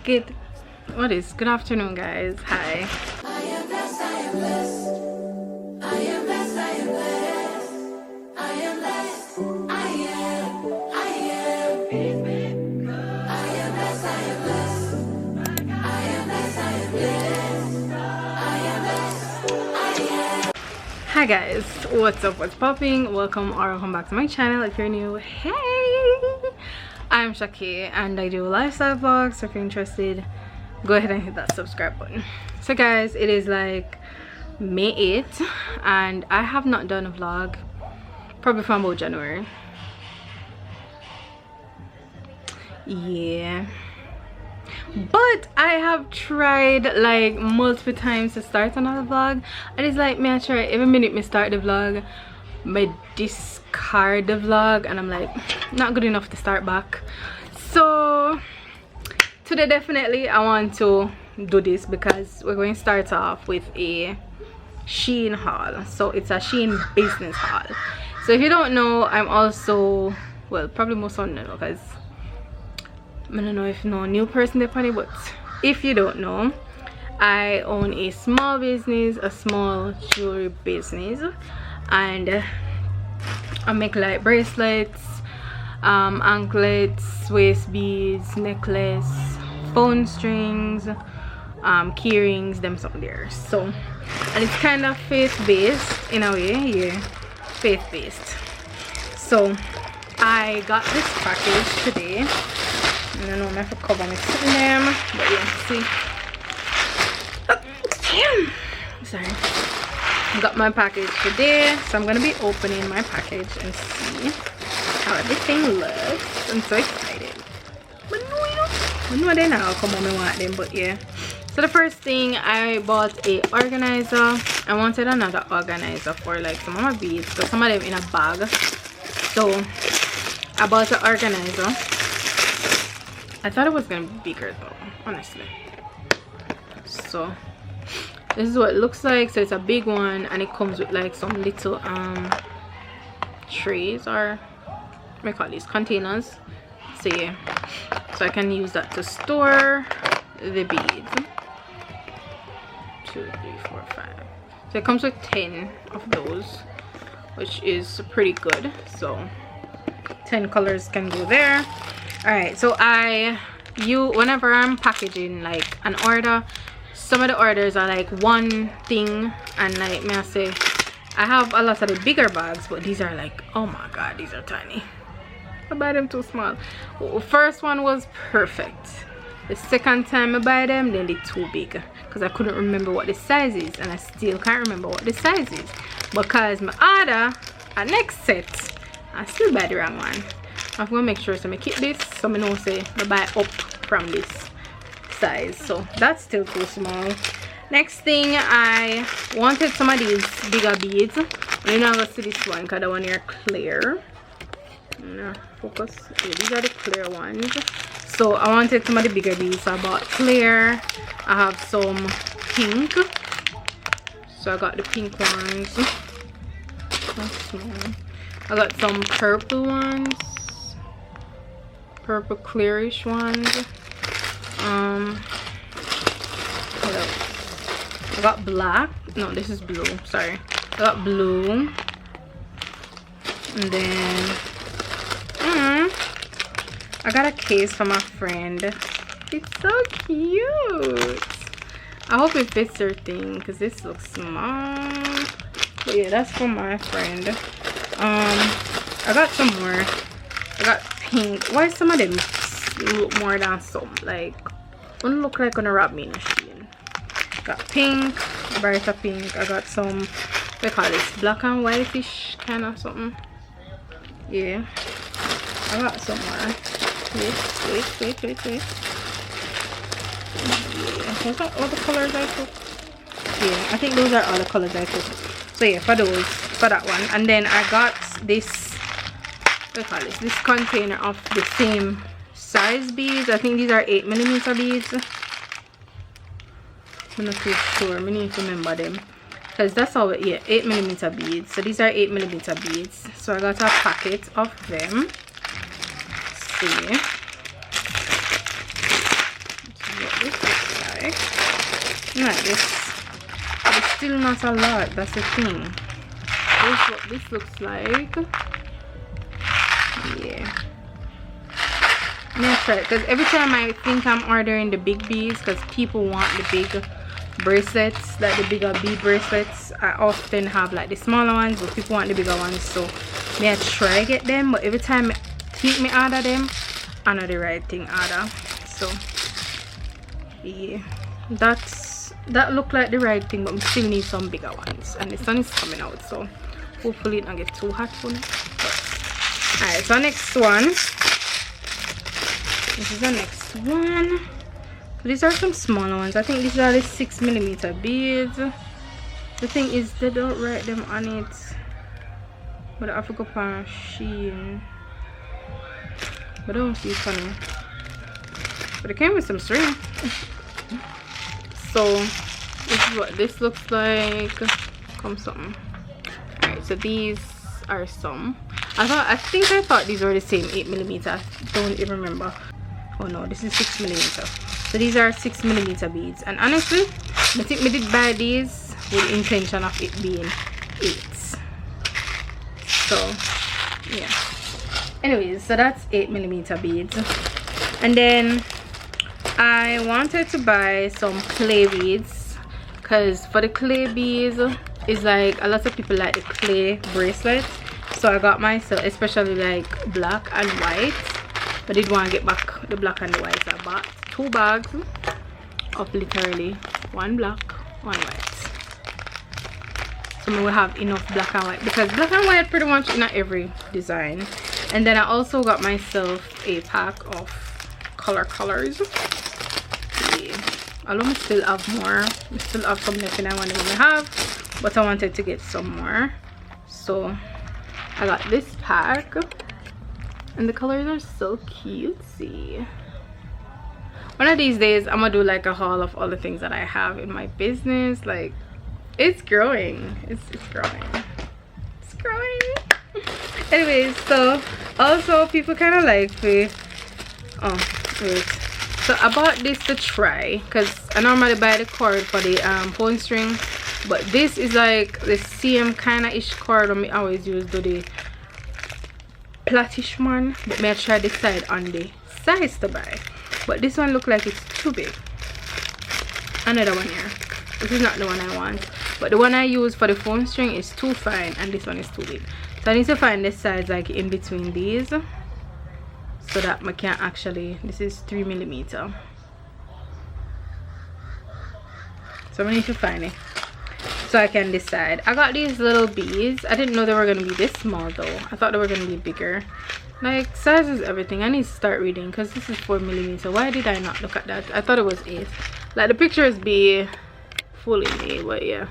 Good afternoon, guys. Hi. I am blessed, I am blessed. I am blessed, I am blessed. I am blessed. I am blessed, I am blessed. I am blessed, I am blessed. I am blessed. Hi guys, what's up, what's popping? Welcome or welcome back to my channel. If you're new, hey, I'm Shaki and I do lifestyle vlogs, so if you're interested, go ahead and hit that subscribe button. So guys, it is like May 8th and I have not done a vlog probably from about January. Yeah, but I have tried like multiple times to start another vlog, and it's like me I try every minute me start the vlog, me discard the vlog, and I'm like not good enough to start back. So today definitely I want to do this because we're going to start off with a SHEIN haul. So it's a SHEIN business haul. So if you don't know, I'm also, well, probably most of you know because I don't know if no new person there, but if you don't know, I own a small business, a small jewelry business, and I make like bracelets, anklets, waist beads, necklace, phone strings, key rings, them something there. So, and it's kind of faith-based in a way, yeah, faith-based. So I got this package today. I don't know if I have to cover my sitting them, but yeah, see. Oh, damn! Sorry. I got my package today, so I'm gonna be opening my package and see how everything looks. I'm so excited. But no, you know they now come on, I want them, but yeah. So the first thing, I bought a organizer. I wanted another organizer for like some of my beads, because some of them in a bag. So I bought an organizer. I thought it was gonna be bigger though, honestly. So this is what it looks like. So it's a big one, and it comes with like some little trays, or what do you call these, containers. So yeah, so I can use that to store the beads. 2, 3, 4, 5. So it comes with 10 of those, which is pretty good. So 10 colors can go there. All right, so whenever I'm packaging like an order, some of the orders are like one thing, and like may I say, I have a lot of the bigger bags, but these are like, oh my god, these are tiny. I buy them too small. Well, first one was perfect. The second time I buy them, then they're too big because I couldn't remember what the size is, and I still can't remember what the size is because my order a next set, I still buy the wrong one. I'm gonna make sure so I keep this so I know say I buy up from this size. So that's still too small. Next thing, I wanted some of these bigger beads. You're not gonna see this one because the one here clear. Focus. Yeah, these are the clear ones. So I wanted some of the bigger beads, so I bought clear. I have some pink, so I got the pink ones. That's small. I got some purple ones, purple clearish ones. What else? I got black. No, this is blue. Sorry, I got blue, and then I got a case for my friend. It's so cute. I hope it fits her thing because this looks small. But yeah, that's for my friend. I got some more. I got pink. Why some of them look more than some? Like, one look like gonna wrap me in a SHEIN. Got pink, brighter pink. I got some, what do you call this, black and whitish kind of something. Yeah, I got some more. Wait. Yeah, was that all the colors I took? Yeah, I think those are all the colors I took. So yeah, for that one. And then I got this, what do you call this container of the same size beads. I think these are 8mm beads. I'm not too sure. I need to remember them because that's all. Yeah, 8mm beads. So these are 8mm beads. So I got a packet of them. See, buy. Like this, but it's still not a lot. That's the thing. This is what this looks like. Yeah. That's right, because every time I think I'm ordering the big beads, because people want the big bracelets, like the bigger bead bracelets, I often have like the smaller ones, but people want the bigger ones, so may I try get them, but every time I think me order them, I know the right thing order. So yeah, that look like the right thing, but we still need some bigger ones, and the sun is coming out, so hopefully it don't get too hot for me. Alright, so next one, this is the next one. These are some smaller ones. I think these are the 6mm beads. The thing is, they don't write them on it, but I have to go on SHEIN, but I don't see it on it. But it came with some string. So this is what this looks like. Come something. Alright, so these are some. I think I thought these were the same 8mm. I don't even remember. Oh no, this is 6mm. So these are 6mm beads, and honestly I think we did buy these with the intention of it being 8s. So yeah, anyways, so that's 8mm beads. And then I wanted to buy some clay beads, because for the clay beads is like a lot of people like the clay bracelets, so I got myself especially like black and white. I did want to get back the black and the white, so I bought 2 bags of literally 1 black, 1 white. So we will have enough black and white, because black and white pretty much in every design. And then I also got myself a pack of colors. Yeah. Although I still have more, I still have some left in I want to have, but I wanted to get some more, so I got this pack. And the colors are so cutesy. One of these days I'm gonna do like a haul of all the things that I have in my business. Like, it's growing, it's growing, it's growing. Anyways, so also people kind of like the so I bought this to try, because I normally buy the cord for the phone string, but this is like the same kind of ish cord I always use to the platish one, but may I try decide on the size to buy. But this one look like it's too big. Another one here, this is not the one I want, but the one I use for the phone string is too fine, and this one is too big. So I need to find the size like in between these, so that I can actually, this is 3mm, so I need to find it so I can decide. I got these little beads. I didn't know they were going to be this small though. I thought they were going to be bigger. Like, size is everything. I need to start reading, because this is 4mm. Why did I not look at that? I thought it was 8. Like, the pictures be fooling me, but yeah,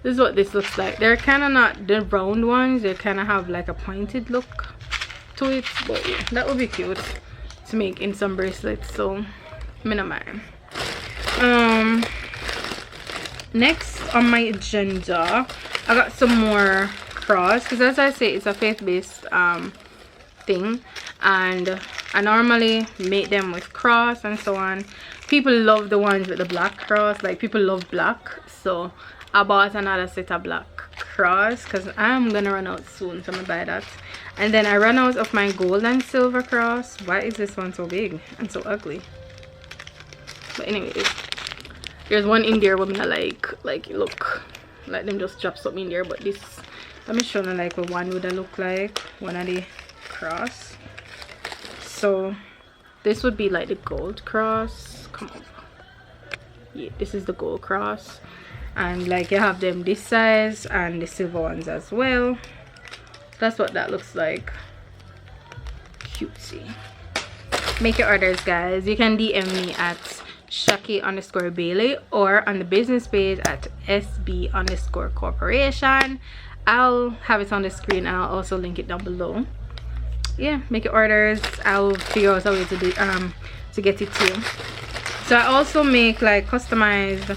this is what this looks like. They're kind of not the round ones, they kind of have like a pointed look to it, but yeah, that would be cute to make in some bracelets, so me no mind. Next on my agenda, I got some more cross, because as I say, it's a faith-based thing, and I normally make them with cross and so on. People love the ones with the black cross, like people love black, so I bought another set of black cross, because I'm gonna run out soon, so I'm gonna buy that. And then I ran out of my gold and silver cross. Why is this one so big and so ugly? But anyways, there's one in there women are like look like them just drop something in there, but this, let me show you like what one would look like, one of the cross. So this would be like the gold cross. Come on, yeah, this is the gold cross, and like you have them this size and the silver ones as well. That's what that looks like. Cutesy. Make your orders, guys. You can DM me at Shaki_Bailey or on the business page at SB_corporation. I'll have it on the screen, and I'll also link it down below. Yeah, make your orders. I'll figure out a way to do to get it to you. So I also make like customized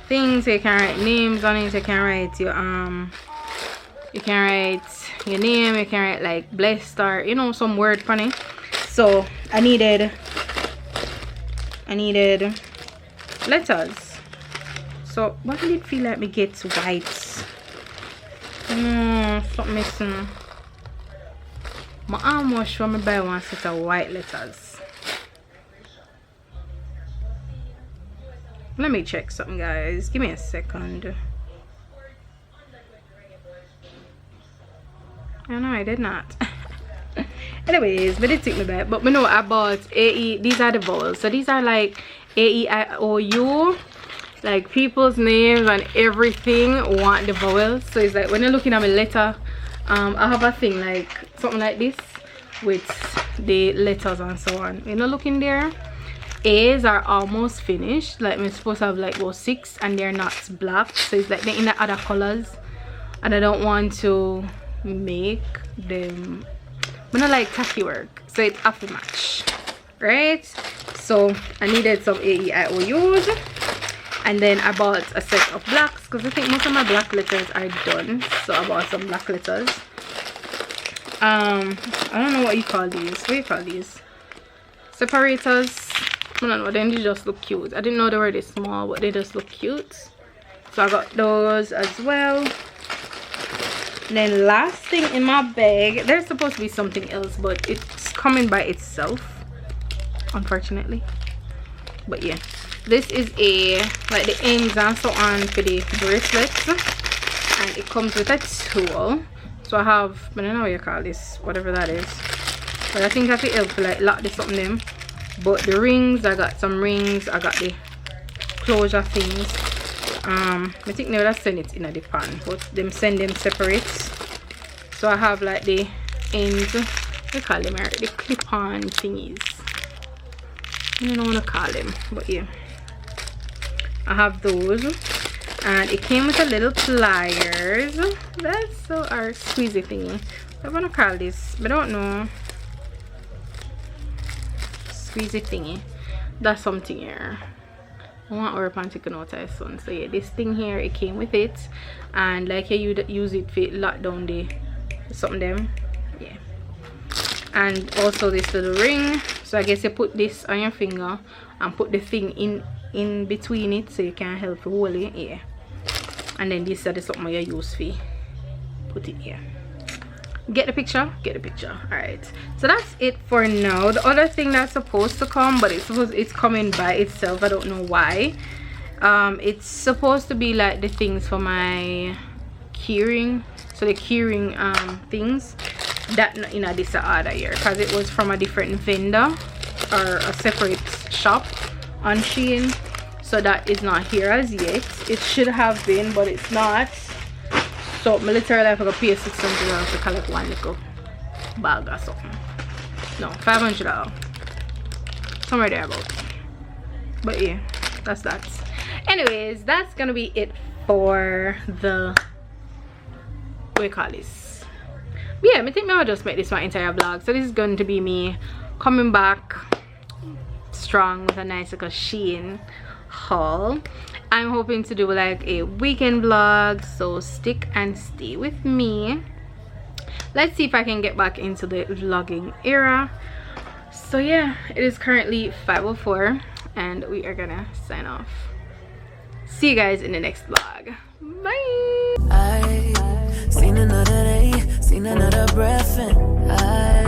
things. So you can write names on it. You can write your you can write your name. You can write like blessed or, you know, some word funny. So I needed letters. So why did it feel like me get white? Stop missing. My almost show me buy one set of white letters. Let me check something, guys. Give me a second. Oh no, I did not. Anyways, but it took me back. But we know I bought AE. These are the vowels. So these are like AEIOU. Like people's names and everything want the vowels. So it's like when you're looking at my letter, I have a thing like something like this with the letters and so on. You know, looking there, A's are almost finished. Like we're supposed to have like 6 and they're not black. So it's like they're in the other colors, and I don't want to make them. I don't like tacky work, so it have to match, right? So I needed some AEIOUs. And then I bought a set of blacks because I think most of my black letters are done. So I bought some black letters. I don't know what you call these. What do you call these? Separators. I don't know. Then they just look cute. I didn't know they were this small, but they just look cute. So I got those as well. And then last thing in my bag. There's supposed to be something else, but it's coming by itself, unfortunately. But yeah. This is a like the ends and so on for the bracelets, and it comes with a tool. So I have, I don't know what you call this, whatever that is, but I think I can help to like lock this up in them. But the rings, I got some rings. I got the closure things. I think they would send it in a pan, but them send them separate. So I have like the ends, they call them the clip-on thingies. I don't know what to call them, but yeah. I have those, and it came with a little pliers. That's so our squeezy thingy. I want to call this, but I don't know. Squeezy thingy. That's something here. I want our pan taken out of sun. So yeah, this thing here, it came with it, and like you use it for lock down the something them. Yeah. And also this little ring. So I guess you put this on your finger and put the thing in between it so you can help hold it. Yeah. And then this is something you use for put it here. Get the picture? Get the picture. Alright. So that's it for now. The other thing that's supposed to come, but it's coming by itself. I don't know why. It's supposed to be like the things for my keyring. So the keyring things that in this order here, because it was from a different vendor or a separate shop on SHEIN. So that is not here as yet. It should have been, but it's not. So my literally I forgot to pay $600 to collect one little bag or something. No, $500. Somewhere there about. But yeah, that's that. Anyways, that's gonna be it for the, what do you call this? Yeah, I think I'll just make this my entire vlog. So this is going to be me coming back strong with a nice little SHEIN haul. I'm hoping to do like a weekend vlog, so stick and stay with me. Let's see if I can get back into the vlogging era. So yeah, it is currently 5:04 and we are gonna sign off. See you guys in the next vlog. Bye. I seen another day, seen another breath, and I